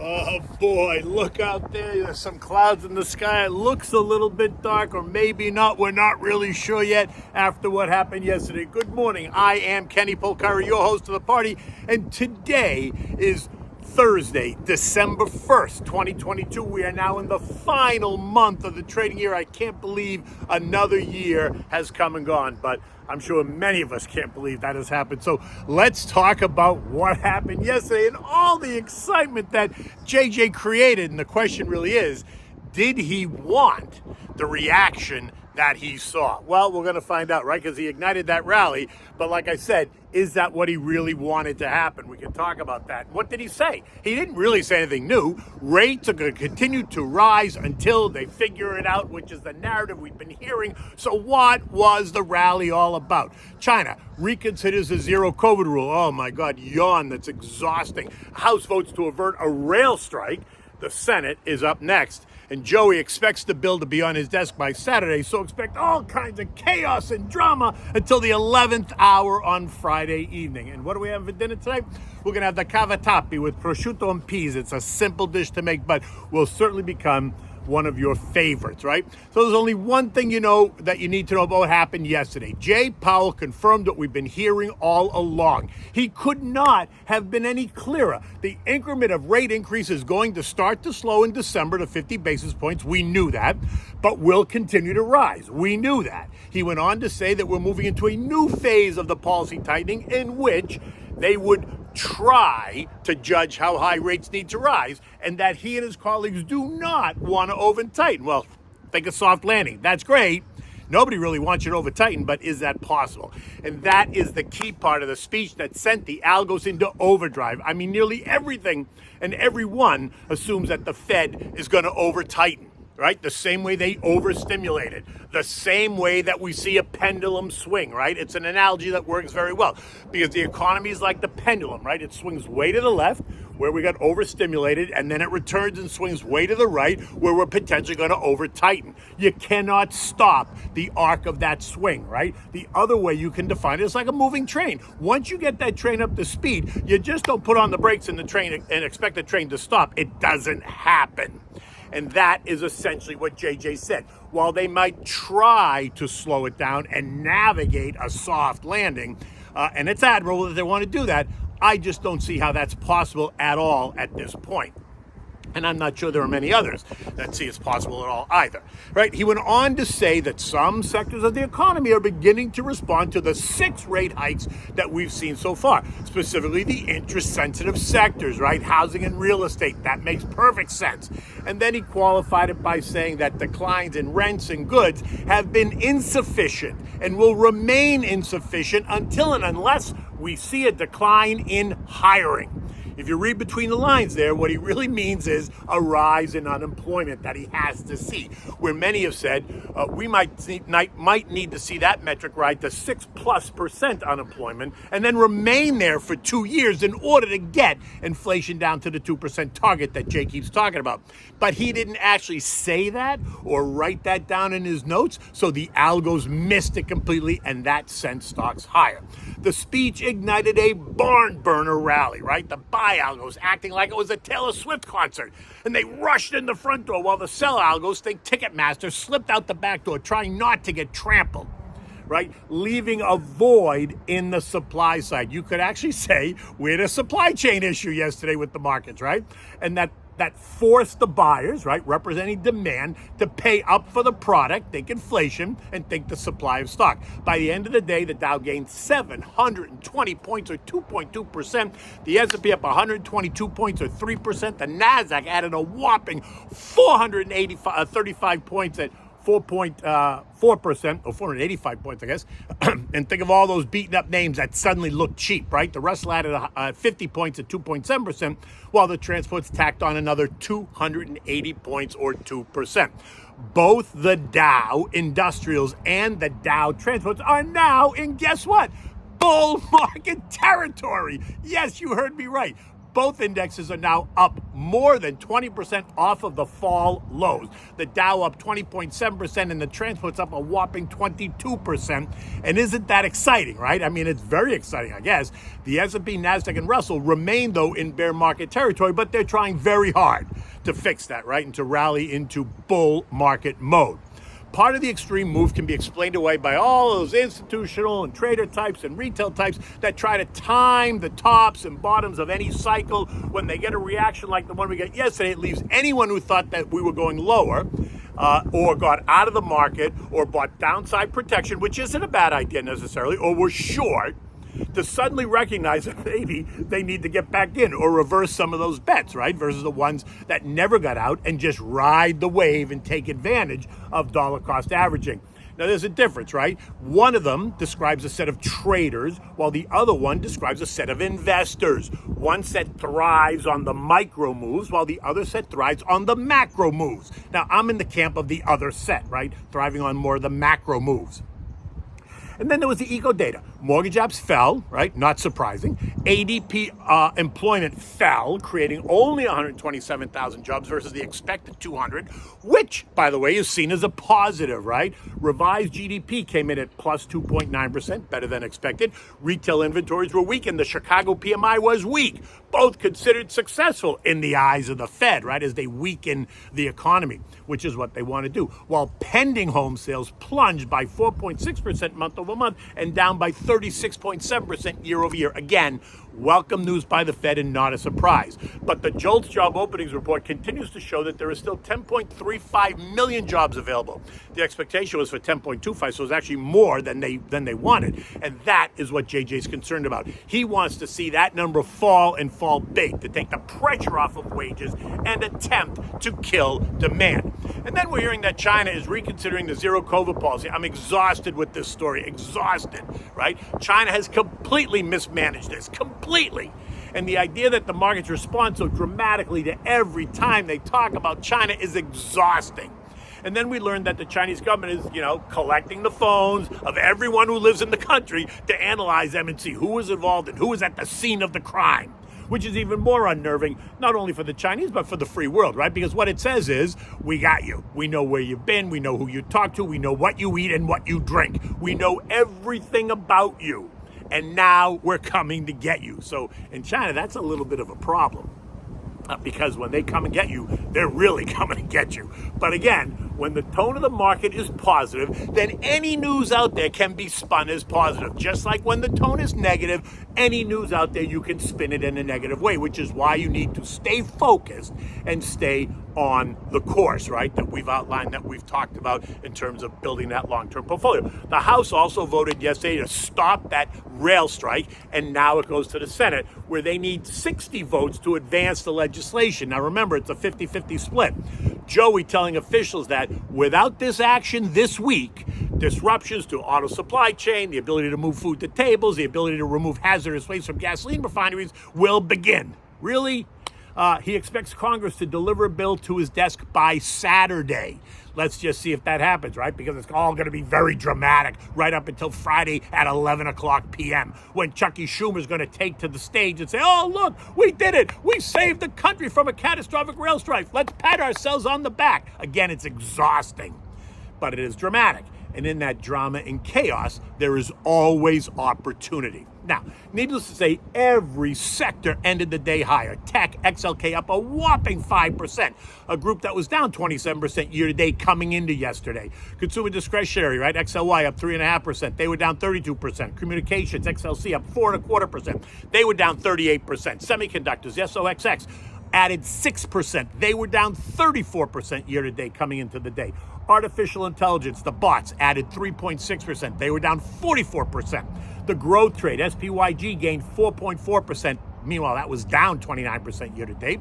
Oh boy, look out there. There's some clouds in the sky. It looks a little bit dark, or maybe not. We're not really sure yet after what happened yesterday. Good morning. I am Kenny Polcari, your host of the party, and today is Thursday, December 1st, 2022. We are now in the final month of the trading year. I can't believe another year has come and gone, but I'm sure many of us can't believe that has happened. So let's talk about what happened yesterday and all the excitement that JJ created. And the question really is, did he want the reaction that he saw? Well, we're going to find out, right? Because he ignited that rally. But like I said, is that what he really wanted to happen? We can talk about that. What did he say? He didn't really say anything new. Rates are going to continue to rise until they figure it out, which is the narrative we've been hearing. So what was the rally all about? China reconsiders the zero COVID rule. Oh my God, yawn, that's exhausting. House votes to avert a rail strike. The Senate is up next. And Joey expects the bill to be on his desk by Saturday, so expect all kinds of chaos and drama until the 11th hour on Friday evening. And what do we have for dinner tonight? We're going to have the Cavatappi with prosciutto and peas. It's a simple dish to make, but will certainly become one of your favorites, right? So there's only one thing you know that you need to know about what happened yesterday. Jay Powell confirmed what we've been hearing all along. He could not have been any clearer. The increment of rate increase is going to start to slow in December to 50 basis points. We knew that, but will continue to rise. We knew that. He went on to say that we're moving into a new phase of the policy tightening in which they would try to judge how high rates need to rise, and that he and his colleagues do not want to over-tighten. Well, think a soft landing. That's great. Nobody really wants you to over-tighten, but is that possible? And that is the key part of the speech that sent the algos into overdrive. I mean, nearly everything and everyone assumes that the Fed is going to over-tighten. Right? The same way they overstimulated, the same way that we see a pendulum swing, right? It's an analogy that works very well because the economy is like the pendulum, right? It swings way to the left where we got overstimulated, and then it returns and swings way to the right where we're potentially going to over-tighten. You cannot stop the arc of that swing, right? The other way you can define it is like a moving train. Once you get that train up to speed, you just don't put on the brakes in the train and expect the train to stop. It doesn't happen. And that is essentially what JJ said. While they might try to slow it down and navigate a soft landing, and it's admirable that they want to do that, I just don't see how that's possible at all at this point. And I'm not sure there are many others that see it's possible at all either, right? He went on to say that some sectors of the economy are beginning to respond to the 6 rate hikes that we've seen so far, specifically the interest-sensitive sectors, right? Housing and real estate. That makes perfect sense. And then he qualified it by saying that declines in rents and goods have been insufficient and will remain insufficient until and unless we see a decline in hiring. If you read between the lines there, what he really means is a rise in unemployment that he has to see, where many have said we might need to see that metric rise to 6+% unemployment and then remain there for 2 years in order to get inflation down to the 2% target that Jay keeps talking about. But he didn't actually say that or write that down in his notes, so the algos missed it completely, and that sent stocks higher. The speech ignited a barn burner rally, right? The buy algos acting like it was a Taylor Swift concert, and they rushed in the front door while the sell algos think Ticketmaster slipped out the back door trying not to get trampled, right? Leaving a void in the supply side. You could actually say we had a supply chain issue yesterday with the markets, right? And that forced the buyers, right, representing demand, to pay up for the product, think inflation, and think the supply of stock. By the end of the day, the Dow gained 720 points or 2.2%. The S&P up 122 points or 3%. The NASDAQ added a whopping 435 points at 4.4%, or 485 points, I guess. And think of all those beaten up names that suddenly look cheap, right? The Russell added 50 points at 2.7%, while the transports tacked on another 280 points or 2%. Both the Dow Industrials and the Dow Transports are now in, guess what? Bull market territory. Yes, you heard me right. Both indexes are now up more than 20% off of the fall lows. The Dow up 20.7% and the transport's up a whopping 22%. And isn't that exciting, right? I mean, it's very exciting, I guess. The S&P, NASDAQ, and Russell remain, though, in bear market territory, but they're trying very hard to fix that, right, and to rally into bull market mode. Part of the extreme move can be explained away by all those institutional and trader types and retail types that try to time the tops and bottoms of any cycle. When they get a reaction like the one we got yesterday, it leaves anyone who thought that we were going lower or got out of the market or bought downside protection, which isn't a bad idea necessarily, or were short, to suddenly recognize that maybe they need to get back in or reverse some of those bets, right? Versus the ones that never got out and just ride the wave and take advantage of dollar cost averaging. Now, there's a difference, right? One of them describes a set of traders, while the other one describes a set of investors. One set thrives on the micro moves, while the other set thrives on the macro moves. Now, I'm in the camp of the other set, right? Thriving on more of the macro moves. And then there was the eco data. Mortgage apps fell, right? Not surprising. ADP employment fell, creating only 127,000 jobs versus the expected 200, which, by the way, is seen as a positive, right? Revised GDP came in at plus 2.9%, better than expected. Retail inventories were weak, and the Chicago PMI was weak. Both considered successful in the eyes of the Fed, right, as they weaken the economy, which is what they want to do. While pending home sales plunged by 4.6% month over month and down by 36.7% year over year. Again, welcome news by the Fed and not a surprise. But the JOLTS job openings report continues to show that there are still 10.35 million jobs available. The expectation was for 10.25, so it's actually more than they wanted. And that is what JJ's concerned about. He wants to see that number fall and fall big to take the pressure off of wages and attempt to kill demand. And then we're hearing that China is reconsidering the zero COVID policy. I'm exhausted with this story, exhausted, right? China has completely mismanaged this, completely. And the idea that the markets respond so dramatically to every time they talk about China is exhausting. And then we learned that the Chinese government is, collecting the phones of everyone who lives in the country to analyze them and see who was involved and who was at the scene of the crime, which is even more unnerving, not only for the Chinese, but for the free world, right? Because what it says is, we got you. We know where you've been. We know who you talk to. We know what you eat and what you drink. We know everything about you. And now we're coming to get you. So in China, that's a little bit of a problem. Because when they come and get you, they're really coming to get you. But again, when the tone of the market is positive, then any news out there can be spun as positive. Just like when the tone is negative, any news out there, you can spin it in a negative way, which is why you need to stay focused and stay on the course, right, that we've outlined, that we've talked about in terms of building that long-term portfolio. The House also voted yesterday to stop that rail strike, and now it goes to the Senate, where they need 60 votes to advance the legislation. Now remember, it's a 50-50 split. Joey telling officials that without this action this week, disruptions to auto supply chain, the ability to move food to tables, the ability to remove hazardous waste from gasoline refineries will begin. Really? He expects Congress to deliver a bill to his desk by Saturday. Let's just see if that happens, right? Because it's all going to be very dramatic right up until Friday at 11 o'clock p.m. when Chucky Schumer's going to take to the stage and say, oh, look, we did it. We saved the country from a catastrophic rail strike. Let's pat ourselves on the back. Again, it's exhausting, but it is dramatic. And in that drama and chaos, there is always opportunity. Now, needless to say, every sector ended the day higher. Tech, XLK up a whopping 5%. A group that was down 27% year-to-date coming into yesterday. Consumer discretionary, right? XLY up 3.5%. They were down 32%. Communications, XLC up 4.25%. They were down 38%. Semiconductors, SOXX, added 6%. They were down 34% year-to-date coming into the day. Artificial intelligence, the bots, added 3.6%. They were down 44%. The growth trade, SPYG, gained 4.4%. Meanwhile, that was down 29% year-to-date.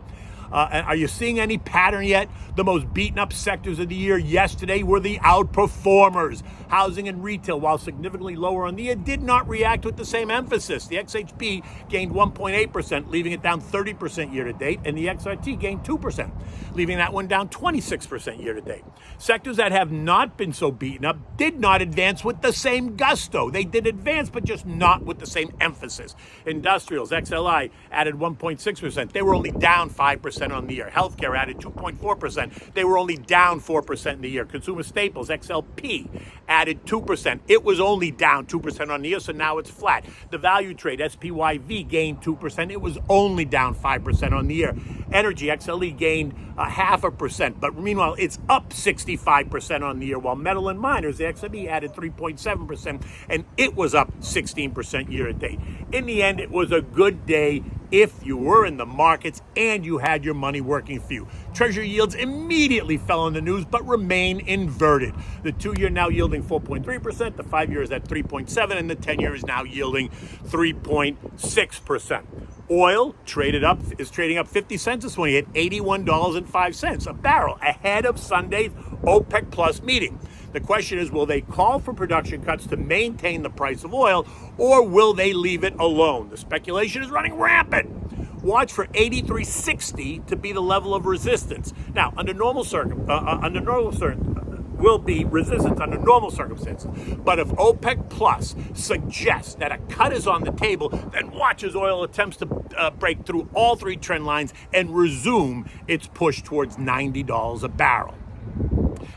And are you seeing any pattern yet? The most beaten up sectors of the year yesterday were the outperformers. Housing and retail, while significantly lower on the year, did not react with the same emphasis. The XHP gained 1.8%, leaving it down 30% year to date, and the XRT gained 2%, leaving that one down 26% year to date. Sectors that have not been so beaten up did not advance with the same gusto. They did advance, but just not with the same emphasis. Industrials, XLI, added 1.6%. They were only down 5% on the year. Healthcare added 2.4%. They were only down 4% in the year. Consumer staples, XLP, added 2%. It was only down 2% on the year, so now it's flat. The value trade, SPYV, gained 2%. It was only down 5% on the year. Energy, XLE, gained 0.5%, but meanwhile, it's up 65% on the year, while metal and miners, the XME, added 3.7%, and it was up 16% year to date. In the end, it was a good day if you were in the markets and you had your money working for you. Treasury yields immediately fell in the news, but remain inverted. The 2-year now yielding 4.3%, the 5-year is at 3.7%, and the 10-year is now yielding 3.6%. Oil is trading up 50 cents this morning at $81.05 a barrel, ahead of Sunday's OPEC Plus meeting. The question is, will they call for production cuts to maintain the price of oil, or will they leave it alone? The speculation is running rampant. Watch for 83.60 to be the level of resistance. Now, will be resistance under normal circumstances. But if OPEC Plus suggests that a cut is on the table, then watch as oil attempts to break through all three trend lines and resume its push towards $90 a barrel.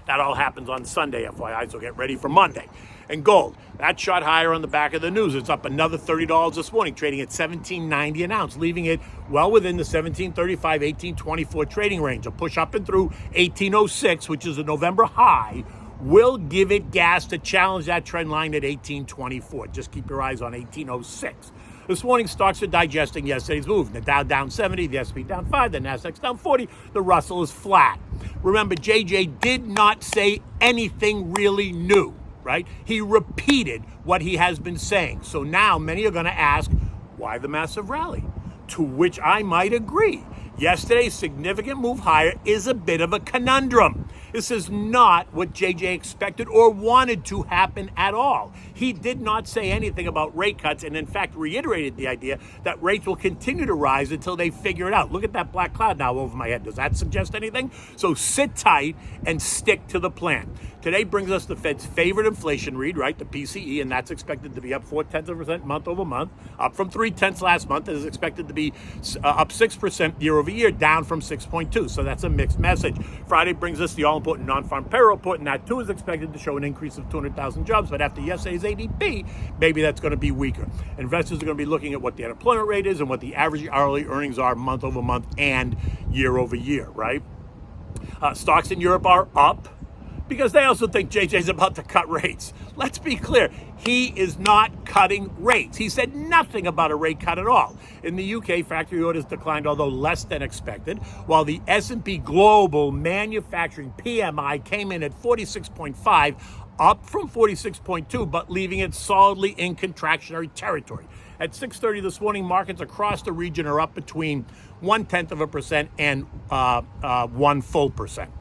That all happens on Sunday, FYI, so get ready for Monday. And gold, that shot higher on the back of the news. It's up another $30 this morning, trading at $17.90 an ounce, leaving it well within the $17.35, $18.24 trading range. A push up and through $18.06, which is a November high, will give it gas to challenge that trend line at $18.24. Just keep your eyes on $18.06. This morning, stocks are digesting yesterday's move. The Dow down 70, the S&P down 5, the Nasdaq's down 40, the Russell is flat. Remember, JJ did not say anything really new, right? He repeated what he has been saying. So now many are going to ask, why the massive rally? To which I might agree. Yesterday's significant move higher is a bit of a conundrum. This is not what JJ expected or wanted to happen at all. He did not say anything about rate cuts and in fact reiterated the idea that rates will continue to rise until they figure it out. Look at that black cloud now over my head. Does that suggest anything? So sit tight and stick to the plan. Today brings us the Fed's favorite inflation read, right? The PCE, and that's expected to be up 0.4% month over month, up from 0.3 last month. It is expected to be up 6% year over year, down from 6.2. So that's a mixed message. Friday brings us the all-important non-farm payroll report, and that too is expected to show an increase of 200,000 jobs. But after yesterday's ADP, maybe that's going to be weaker. Investors are going to be looking at what the unemployment rate is and what the average hourly earnings are month over month and year over year, right? Stocks in Europe are up, because they also think JJ's about to cut rates. Let's be clear, he is not cutting rates. He said nothing about a rate cut at all. In the UK, factory orders declined, although less than expected, while the S&P Global Manufacturing PMI came in at 46.5, up from 46.2, but leaving it solidly in contractionary territory. At 6:30 this morning, markets across the region are up between 0.1% and 1 full percent.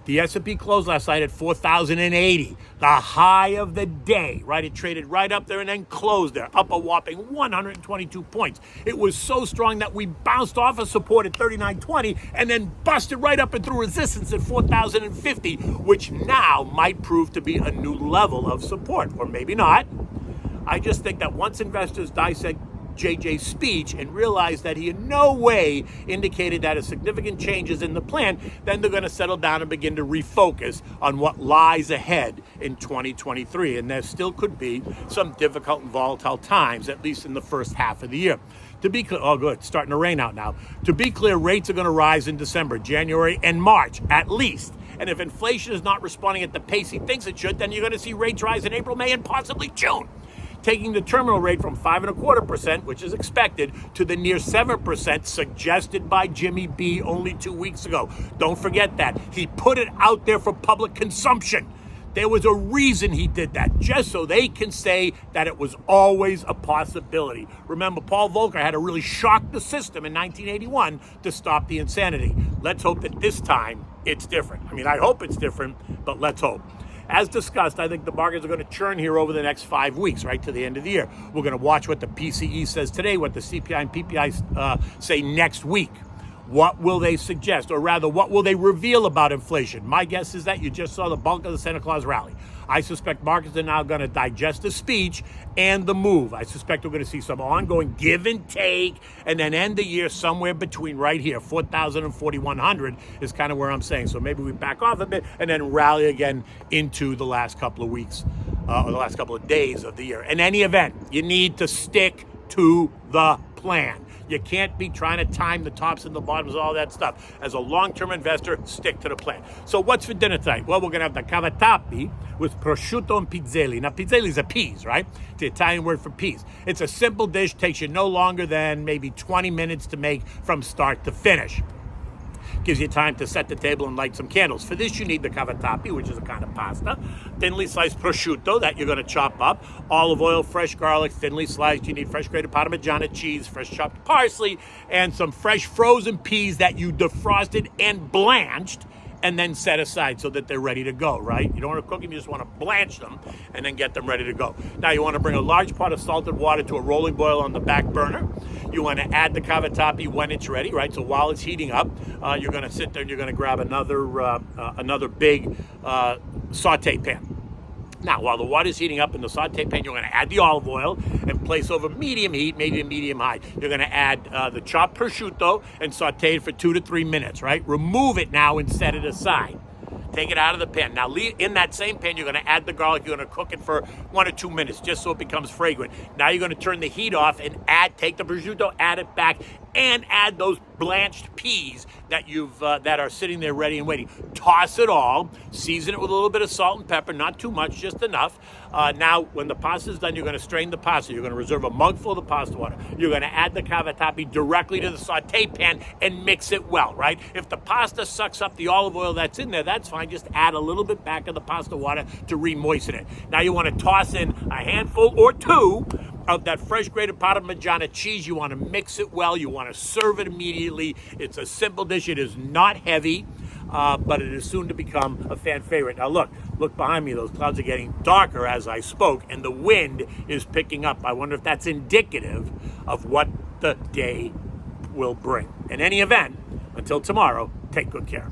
The S&P closed last night at 4,080, the high of the day, right? It traded right up there and then closed there, up a whopping 122 points. It was so strong that we bounced off of support at 39.20 and then busted right up and through resistance at 4,050, which now might prove to be a new level of support, or maybe not. I just think that once investors dissect JJ's speech and realize that he in no way indicated that a significant change is in the plan, then they're going to settle down and begin to refocus on what lies ahead in 2023. And there still could be some difficult and volatile times, at least in the first half of the year. To be clear, oh good, it's starting to rain out now. To be clear, rates are going to rise in December, January, and March, at least. And if inflation is not responding at the pace he thinks it should, then you're going to see rates rise in April, May, and possibly June. Taking the terminal rate from 5.25%, which is expected, to the near 7% suggested by Jimmy B only 2 weeks ago. Don't forget that. He put it out there for public consumption. There was a reason he did that, just so they can say that it was always a possibility. Remember, Paul Volcker had to really shock the system in 1981 to stop the insanity. Let's hope that this time it's different. I mean, I hope it's different, but let's hope. As discussed, I think the markets are going to churn here over the next 5 weeks, right to the end of the year. We're going to watch what the PCE says today, what the CPI and PPI say next week. What will they suggest, or rather, what will they reveal about inflation? My guess is that you just saw the bulk of the Santa Claus rally. I suspect markets are now going to digest the speech and the move. I suspect we're going to see some ongoing give and take, and then end the year somewhere between right here, 4,000 and 4,100 is kind of where I'm saying. So maybe we back off a bit and then rally again into the last couple of weeks or the last couple of days of the year. In any event, you need to stick to the plan. You can't be trying to time the tops and the bottoms, all that stuff. As a long-term investor, stick to the plan. So what's for dinner tonight? Well, we're going to have the cavatappi with prosciutto and piselli. Now, piselli is a peas, right? It's the Italian word for peas. It's a simple dish, takes you no longer than maybe 20 minutes to make from start to finish. Gives you time to set the table and light some candles. For this, you need the cavatappi, which is a kind of pasta, thinly sliced prosciutto that you're going to chop up, olive oil, fresh garlic, thinly sliced. You need fresh grated Parmigiana cheese, fresh chopped parsley, and some fresh frozen peas that you defrosted and blanched and then set aside so that they're ready to go, right? You don't want to cook them, you just want to blanch them and then get them ready to go. Now, you want to bring a large pot of salted water to a rolling boil on the back burner. You want to add the cavatappi when it's ready, right? So while it's heating up, you're going to sit there and you're going to grab another big saute pan. Now, while the water's heating up in the saute pan, you're going to add the olive oil and place over medium heat, maybe medium high. You're going to add the chopped prosciutto and saute it for 2 to 3 minutes, right? Remove it now and set it aside. Take it out of the pan. Now, in that same pan, you're going to add the garlic. You're going to cook it for 1 or 2 minutes just so it becomes fragrant. Now, you're going to turn the heat off and take the prosciutto, add it back, and add those blanched peas that are sitting there ready and waiting. Toss it all. Season it with a little bit of salt and pepper, not too much, just enough. Now, when the pasta is done, you're going to strain the pasta. You're going to reserve a mug full of the pasta water. You're going to add the cavatappi directly to the saute pan and mix it well, right? If the pasta sucks up the olive oil that's in there, that's fine. Just add a little bit back of the pasta water to re-moisten it. Now, you want to toss in a handful or two of that fresh grated Parmigiana cheese. You want to mix it well. You want to serve it immediately. It's a simple dish. It is not heavy, but it is soon to become a fan favorite. Now look behind me. Those clouds are getting darker as I spoke, and the wind is picking up. I wonder if that's indicative of what the day will bring. In any event, until tomorrow, take good care.